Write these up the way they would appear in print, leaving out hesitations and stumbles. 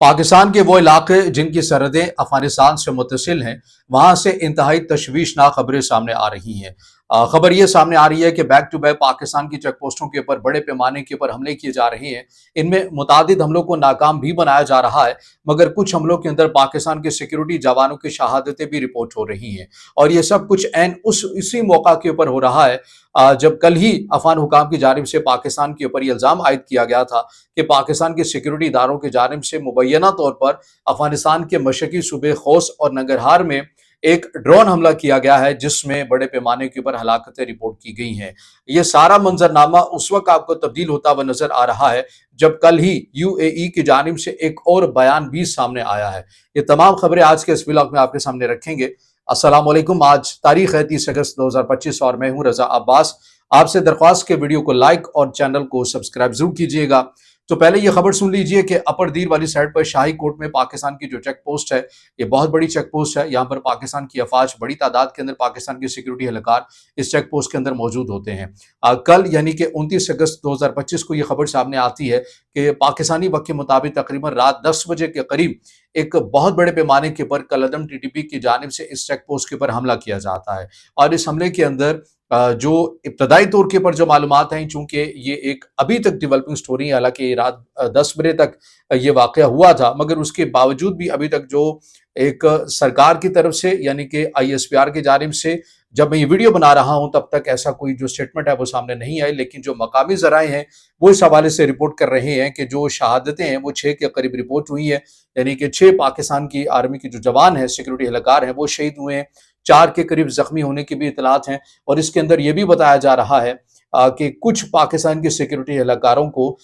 पाकिस्तान के वो इलाके जिनकी सरहदें अफगानिस्तान से मुत्तसिल हैं, वहां से इंतहाई तशवीशनाक खबरें सामने आ रही हैं। खबर ये सामने आ रही है कि बैक टू बैक पाकिस्तान की चेक पोस्टों के ऊपर बड़े पैमाने के ऊपर हमले किए जा रहे हैं। इनमें मुतादिद हमलों को नाकाम भी बनाया जा रहा है, मगर कुछ हमलों के अंदर पाकिस्तान के सिक्योरिटी जवानों की शहादतें भी रिपोर्ट हो रही हैं। और ये सब कुछ एन इसी मौका के ऊपर हो रहा है जब कल ही अफगान हुकाम की जानिब से पाकिस्तान के ऊपर ये इल्ज़ाम आयद किया गया था कि पाकिस्तान के सिक्योरिटी इदारों की जानिब से मुबैना तौर पर अफगानिस्तान के मशरकी सूबे खोस और नंगरहार में एक ड्रोन हमला किया गया है, जिसमें बड़े पैमाने के ऊपर हलाकतें रिपोर्ट की गई हैं। ये सारा मंजरनामा उस वक्त आपको तब्दील होता हुआ नजर आ रहा है जब कल ही यूएई की जानिब से एक और बयान भी सामने आया है। ये तमाम खबरें आज के इस व्लॉग में आपके सामने रखेंगे। अस्सलाम वालेकुम। आज तारीख है 30 अगस्त 2025 और मैं हूं रजा अब्बास। आपसे दरख्वास्त के वीडियो को लाइक और चैनल को सब्सक्राइब जरूर कीजिएगा। तो पहले ये खबर सुन लीजिए कि अपर दीर वाली साइड पर शाही कोट में पाकिस्तान की जो चेक पोस्ट है, ये बहुत बड़ी चेक पोस्ट है। यहाँ पर पाकिस्तान की अफवाज बड़ी तादाद के अंदर पाकिस्तान के सिक्योरिटी एहलकार इस चेक पोस्ट के अंदर मौजूद होते हैं। कल यानी कि 29 अगस्त 2025 को ये खबर सामने आती है कि पाकिस्तानी वक्त के मुताबिक तकरीबन रात 10 बजे के करीब एक बहुत बड़े पैमाने के ऊपर कलअदम टीटीपी की जानिब से इस चेक पोस्ट के ऊपर हमला किया जाता है। और इस हमले के अंदर जो इब्तदाई तौर के ऊपर जो मालूमात हैं, चूंकि ये एक अभी तक डेवलपिंग स्टोरी है, हालांकि रात 10 बजे तक ये वाकया हुआ था, मगर उसके बावजूद भी अभी तक जो एक सरकार की तरफ से यानी कि आईएसपीआर की जानिब से जब मैं ये वीडियो बना रहा हूं तब तक ऐसा कोई जो स्टेटमेंट है वो सामने नहीं आई। लेकिन जो मकामी जराए हैं वो इस हवाले से रिपोर्ट कर रहे हैं कि जो शहादतें हैं वो 6 के करीब रिपोर्ट हुई है, यानी कि 6 पाकिस्तान की आर्मी के जो जवान हैं, सिक्योरिटी एहलकार हैं, वो शहीद हुए हैं। 4 के करीब जख्मी होने की भी इतलात हैं। और इसके अंदर यह भी बताया जा रहा है कि कुछ पाकिस्तान के सिक्योरिटी एहलकारों को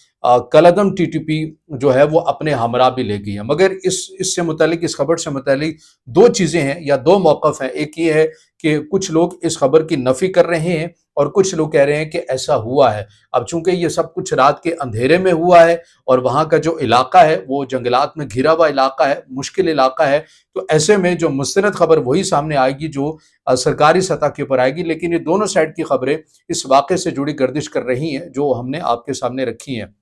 कलअदम टीटीपी जो है वो अपने हमरा भी ले गई है। मगर इससे मुतालिक, इस खबर से मुतालिक दो चीजें हैं या दो मौक़िफ़ हैं। एक ये है कि कुछ लोग इस खबर की नफी कर रहे हैं और कुछ लोग कह रहे हैं कि ऐसा हुआ है। अब चूंकि ये सब कुछ रात के अंधेरे में हुआ है और वहां का जो इलाका है वो जंगलात में घिरा हुआ इलाका है, मुश्किल इलाका है, तो ऐसे में जो मुस्तनद खबर वही सामने आएगी जो सरकारी सतह के ऊपर आएगी। लेकिन ये दोनों साइड की खबरें इस वाक़े से जुड़ी गर्दिश कर रही हैं जो हमने आपके सामने रखी हैं।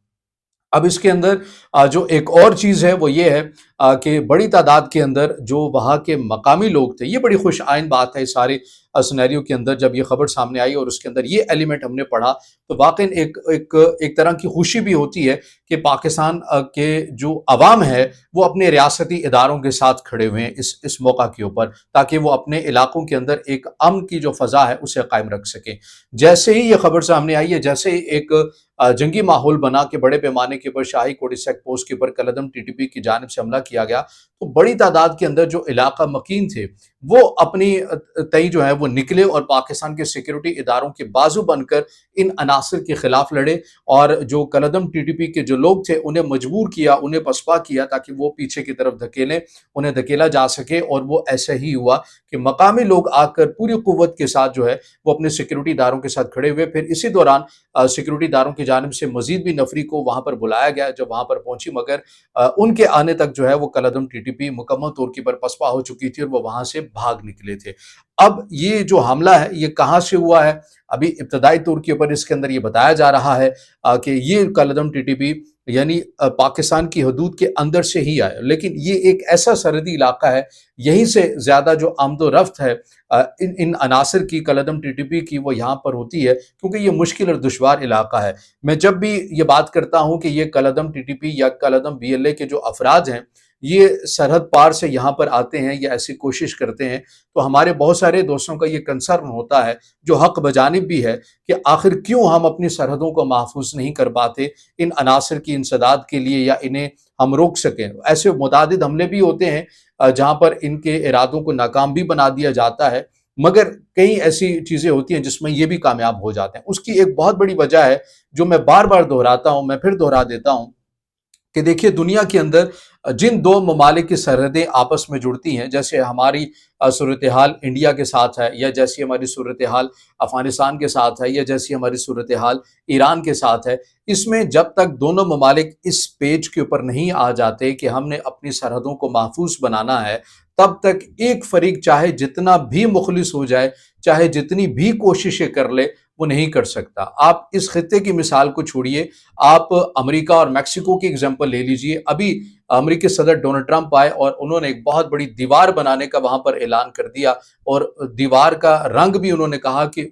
अब इसके अंदर जो एक और चीज़ है वो ये है कि बड़ी तादाद के अंदर जो वहाँ के मकामी लोग थे, ये बड़ी खुश आइन बात है इस सारे सिनेरियो के अंदर। जब ये खबर सामने आई और उसके अंदर ये एलिमेंट हमने पढ़ा तो वाकई एक तरह की खुशी भी होती है कि पाकिस्तान के जो अवाम है वो अपने रियासती इदारों के साथ खड़े हुए हैं इस मौका के ऊपर, ताकि वो अपने इलाकों के अंदर एक अमन की जो फ़ज़ा है उसे कायम रख सकें। जैसे ही ये खबर सामने आई है, जैसे ही एक जंगी माहौल बना के बड़े पैमाने के ऊपर शाही कोट चेक पोस्ट के ऊपर कलअदम टीटीपी की जानिब से हमला किया गया, तो बड़ी तादाद के अंदर जो इलाका मकीन थे वो अपनी तई जो है वो निकले और पाकिस्तान के सिक्योरिटी इदारों के बाजू बनकर इन अनासर के खिलाफ लड़े। और जो कलअदम टीटीपी के जो लोग थे उन्हें मजबूर किया, उन्हें पसपा किया ताकि वो पीछे की तरफ धकेलें, उन्हें धकेला जा सके। और वो ऐसा ही हुआ कि मकामी लोग आकर पूरी कुव्वत के साथ जो है वो अपने सिक्योरिटी इदारों के साथ खड़े हुए। फिर इसी दौरान सिक्योरिटी इदारों की जानिब से मजीद भी नफरी को वहां पर बुलाया गया जब वहां पर पहुंची, मगर उनके आने तक जो है वो कलअदम टीटीपी मुकम्मल तौर पर पसपा हो चुकी थी और वो वहां से भाग निकले थे। अब ये जो हमला है ये कहां से हुआ है, अभी इब्तदाई तौर के ऊपर इसके अंदर ये बताया जा रहा है कि ये कलअदम टीटीपी यानी पाकिस्तान की हदूद के अंदर से ही आया, लेकिन ये एक ऐसा सरहदी इलाका है, यहीं से ज्यादा जो आमदोरफ्त है इन अनासर की, कलअदम टीटीपी की, वो यहाँ पर होती है क्योंकि ये मुश्किल और दुश्वार इलाका है। मैं जब भी ये बात करता हूँ कि ये कलअदम टीटीपी या कलअदम बीएलए के जो अफराद हैं ये सरहद पार से यहाँ पर आते हैं या ऐसी कोशिश करते हैं, तो हमारे बहुत सारे दोस्तों का ये कंसर्न होता है जो हक बजानिब भी है कि आखिर क्यों हम अपनी सरहदों को महफूज नहीं कर पाते इन अनासर की इंसदाद के लिए या इन्हें हम रोक सकें। ऐसे मुतादिद हमले भी होते हैं जहाँ पर इनके इरादों को नाकाम भी बना दिया जाता है, मगर कई ऐसी चीज़ें होती हैं जिसमें ये भी कामयाब हो जाते हैं। उसकी एक बहुत बड़ी वजह है जो मैं बार बार दोहराता हूँ, मैं फिर दोहरा देता हूँ कि देखिए दुनिया के अंदर जिन दो ममालिक की सरहदें आपस में जुड़ती हैं, जैसे हमारी सूरत हाल इंडिया के साथ है, या जैसी हमारी सूरत हाल अफगानिस्तान के साथ है, या जैसी हमारी सूरत हाल ईरान के साथ है, इसमें जब तक दोनों ममालिक इस पेज के ऊपर नहीं आ जाते कि हमने अपनी सरहदों को महफूज बनाना है, तब तक एक फरीक चाहे जितना भी मुखलिस हो जाए, चाहे जितनी भी कोशिशें कर ले, وہ نہیں کر سکتا۔ آپ اس خطے کی مثال کو چھوڑیے، آپ امریکہ اور میکسیکو کی اگزامپل لے لیجئے۔ ابھی امریکی صدر ڈونلڈ ٹرمپ آئے اور انہوں نے ایک بہت بڑی دیوار بنانے کا وہاں پر اعلان کر دیا، اور دیوار کا رنگ بھی انہوں نے کہا کہ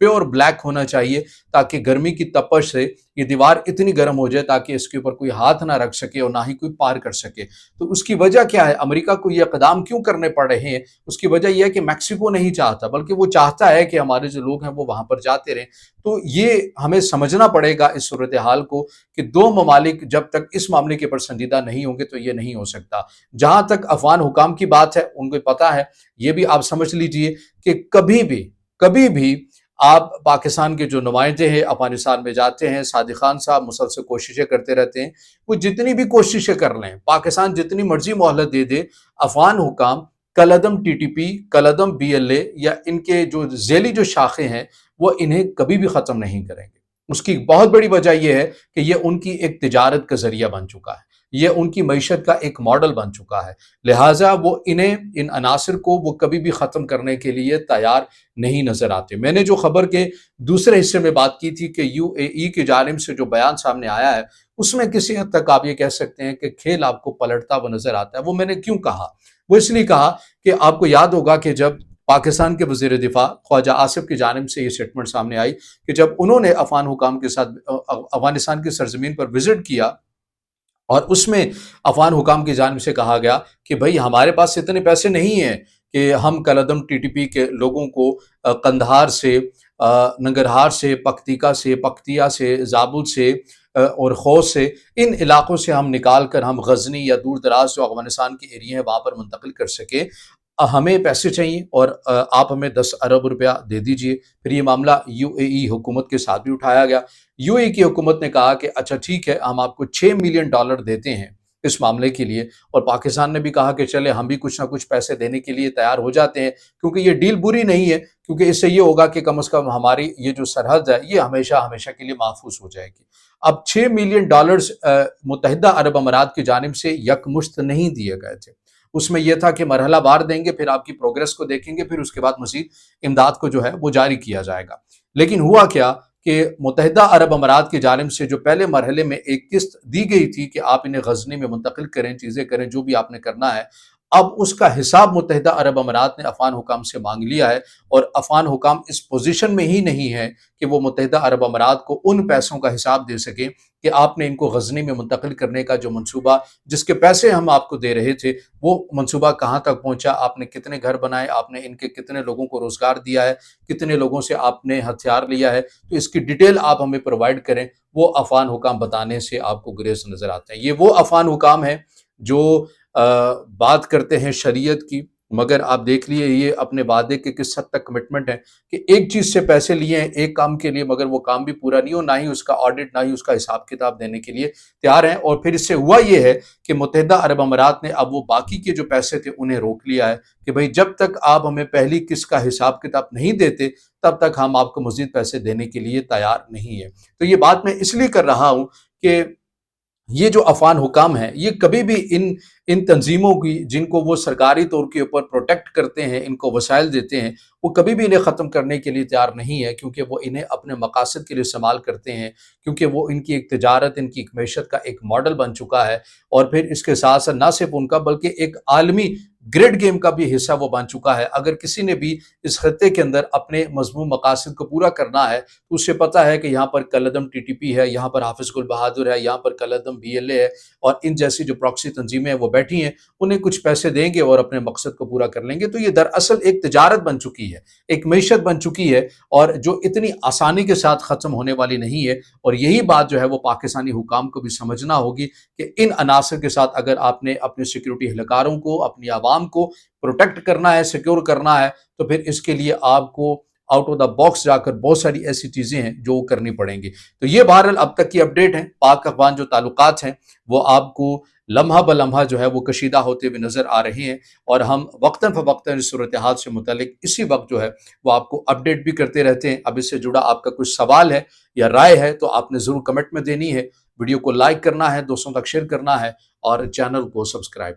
پیور بلیک ہونا چاہیے، تاکہ گرمی کی تپش سے یہ دیوار اتنی گرم ہو جائے تاکہ اس کے اوپر کوئی ہاتھ نہ رکھ سکے اور نہ ہی کوئی پار کر سکے۔ تو اس کی وجہ کیا ہے؟ امریکہ کو یہ اقدام کیوں کرنے پڑ رہے ہیں؟ اس کی وجہ یہ ہے کہ میکسیکو نہیں چاہتا، بلکہ وہ چاہتا ہے کہ ہمارے جو لوگ ہیں وہ وہاں پر جاتے رہیں۔ تو یہ ہمیں سمجھنا پڑے گا اس صورتحال کو، کہ دو ممالک جب تک اس معاملے کے پر سنجیدہ نہیں ہوں گے تو یہ نہیں ہو سکتا۔ جہاں تک افغان حکام کی بات ہے، ان کو پتا ہے، یہ بھی آپ سمجھ لیجئے کہ کبھی بھی آپ پاکستان کے جو نمائندے ہیں افغانستان میں جاتے ہیں، صادق خان صاحب مسلسل کوششیں کرتے رہتے ہیں، وہ جتنی بھی کوششیں کر لیں، پاکستان جتنی مرضی مہلت دے دے، افغان حکام کلعدم ٹی ٹی پی، کلعدم بی ایل اے یا ان کے جو ذیلی جو شاخیں ہیں وہ انہیں کبھی بھی ختم نہیں کریں گے۔ اس کی بہت بڑی وجہ یہ ہے کہ یہ ان کی ایک تجارت کا ذریعہ بن چکا ہے، یہ ان کی معیشت کا ایک ماڈل بن چکا ہے، لہٰذا وہ ان عناصر کو وہ کبھی بھی ختم کرنے کے لیے تیار نہیں نظر آتے۔ میں نے جو خبر کے دوسرے حصے میں بات کی تھی کہ یو اے ای کی جانب سے جو بیان سامنے آیا ہے، اس میں کسی حد تک آپ یہ کہہ سکتے ہیں کہ کھیل آپ کو پلٹتا ہوا نظر آتا ہے۔ وہ میں نے کیوں کہا؟ وہ اس لیے کہا کہ آپ کو یاد ہوگا کہ جب پاکستان کے وزیر دفاع خواجہ آصف کی جانب سے یہ سٹیٹمنٹ سامنے آئی کہ جب انہوں نے افغان حکام کے ساتھ افغانستان کی سرزمین پر وزٹ کیا، اور اس میں افغان حکام کی جانب سے کہا گیا کہ بھئی ہمارے پاس اتنے پیسے نہیں ہیں کہ ہم کلعدم ٹی ٹی پی کے لوگوں کو قندھار سے، ننگرہار سے، پکتیا سے، زابل سے اور خوست سے، ان علاقوں سے ہم نکال کر ہم غزنی یا دور دراز جو افغانستان کے ایریا ہیں وہاں پر منتقل کر سکے۔ ہمیں پیسے چاہیے اور آپ ہمیں 10 ارب روپیہ دے دیجئے۔ پھر یہ معاملہ یو اے ای حکومت کے ساتھ بھی اٹھایا گیا۔ یو اے ای کی حکومت نے کہا کہ اچھا ٹھیک ہے، ہم آپ کو $6 ملین دیتے ہیں اس معاملے کے لیے، اور پاکستان نے بھی کہا کہ چلے ہم بھی کچھ نہ کچھ پیسے دینے کے لیے تیار ہو جاتے ہیں، کیونکہ یہ ڈیل بری نہیں ہے، کیونکہ اس سے یہ ہوگا کہ کم از کم ہماری یہ جو سرحد ہے یہ ہمیشہ کے لیے محفوظ ہو جائے گی۔ اب $6 ملین متحدہ عرب امارات کی جانب سے یکمشت نہیں دیے گئے تھے، اس میں یہ تھا کہ مرحلہ وار دیں گے، پھر آپ کی پروگریس کو دیکھیں گے، پھر اس کے بعد مزید امداد کو جو ہے وہ جاری کیا جائے گا۔ لیکن ہوا کیا کہ متحدہ عرب امارات کی جانب سے جو پہلے مرحلے میں ایک قسط دی گئی تھی کہ آپ انہیں غزنی میں منتقل کریں، چیزیں کریں، جو بھی آپ نے کرنا ہے، اب اس کا حساب متحدہ عرب امارات نے افغان حکام سے مانگ لیا ہے، اور افغان حکام اس پوزیشن میں ہی نہیں ہے کہ وہ متحدہ عرب امارات کو ان پیسوں کا حساب دے سکیں کہ آپ نے ان کو غزنی میں منتقل کرنے کا جو منصوبہ، جس کے پیسے ہم آپ کو دے رہے تھے، وہ منصوبہ کہاں تک پہنچا، آپ نے کتنے گھر بنائے، آپ نے ان کے کتنے لوگوں کو روزگار دیا ہے، کتنے لوگوں سے آپ نے ہتھیار لیا ہے، تو اس کی ڈیٹیل آپ ہمیں پرووائڈ کریں۔ وہ افغان حکام بتانے سے آپ کو گریز نظر آتے ہیں۔ یہ وہ افغان حکام ہیں جو بات کرتے ہیں شریعت کی، مگر آپ دیکھ لیے یہ اپنے وعدے کے کس حد تک کمٹمنٹ ہے کہ ایک چیز سے پیسے لیے ہیں ایک کام کے لیے، مگر وہ کام بھی پورا نہیں ہو، نہ ہی اس کا آڈٹ، نہ ہی اس کا حساب کتاب دینے کے لیے تیار ہیں۔ اور پھر اس سے ہوا یہ ہے کہ متحدہ عرب امارات نے اب وہ باقی کے جو پیسے تھے انہیں روک لیا ہے کہ بھئی جب تک آپ ہمیں پہلی قسط کا حساب کتاب نہیں دیتے تب تک ہم آپ کو مزید پیسے دینے کے لیے تیار نہیں ہیں۔ تو یہ بات میں اس لیے کر رہا ہوں کہ یہ جو افغان حکام ہیں یہ کبھی بھی ان تنظیموں کی جن کو وہ سرکاری طور کے اوپر پروٹیکٹ کرتے ہیں، ان کو وسائل دیتے ہیں، وہ کبھی بھی انہیں ختم کرنے کے لیے تیار نہیں ہے، کیونکہ وہ انہیں اپنے مقاصد کے لیے استعمال کرتے ہیں، کیونکہ وہ ان کی ایک تجارت، ان کی ایک معیشت کا ایک ماڈل بن چکا ہے، اور پھر اس کے ساتھ ساتھ نہ صرف ان کا بلکہ ایک عالمی گریڈ گیم کا بھی حصہ وہ بن چکا ہے۔ اگر کسی نے بھی اس خطے کے اندر اپنے مضمون مقاصد کو پورا کرنا ہے تو اسے پتہ ہے کہ یہاں پر کلعدم ٹی ٹی پی ہے، یہاں پر حافظ گل بہادر ہے، یہاں پر کلعدم بی ایل اے ہے، اور ان جیسی جو پراکسی تنظیمیں ہیں وہ بیٹھی ہیں، انہیں کچھ پیسے دیں گے اور اپنے مقصد کو پورا کر لیں گے۔ تو یہ دراصل ایک تجارت بن چکی ہے، ایک معیشت بن چکی ہے، اور جو اتنی آسانی کے ساتھ ختم ہونے والی نہیں ہے۔ اور یہی بات جو ہے وہ پاکستانی حکام کو بھی سمجھنا ہوگی کہ ان عناصر کے ساتھ اگر آپ نے اپنے سیکیورٹی اہلکاروں کو، اپنی عوام کو پروٹیکٹ کرنا ہے، سیکیور کرنا ہے، تو پھر اس کے لیے آپ کو آؤٹ آف دا باکس جا کر بہت ساری ایسی چیزیں ہیں جو کرنی پڑیں گی۔ تو یہ بہرحال اب تک کی اپڈیٹ ہیں۔ پاک افغان جو تعلقات ہیں وہ آپ کو لمحہ بلمحہ جو ہے وہ کشیدہ ہوتے ہوئے نظر آ رہے ہیں، اور ہم وقتاً فوقتاً اس صورتحال سے متعلق اسی وقت جو ہے وہ آپ کو اپڈیٹ بھی کرتے رہتے ہیں۔ اب اس سے جڑا آپ کا کچھ سوال ہے یا رائے ہے تو آپ نے ضرور کمنٹ میں دینی ہے، ویڈیو کو لائک کرنا ہے، دوستوں تک شیئر کرنا ہے، اور چینل کو سبسکرائب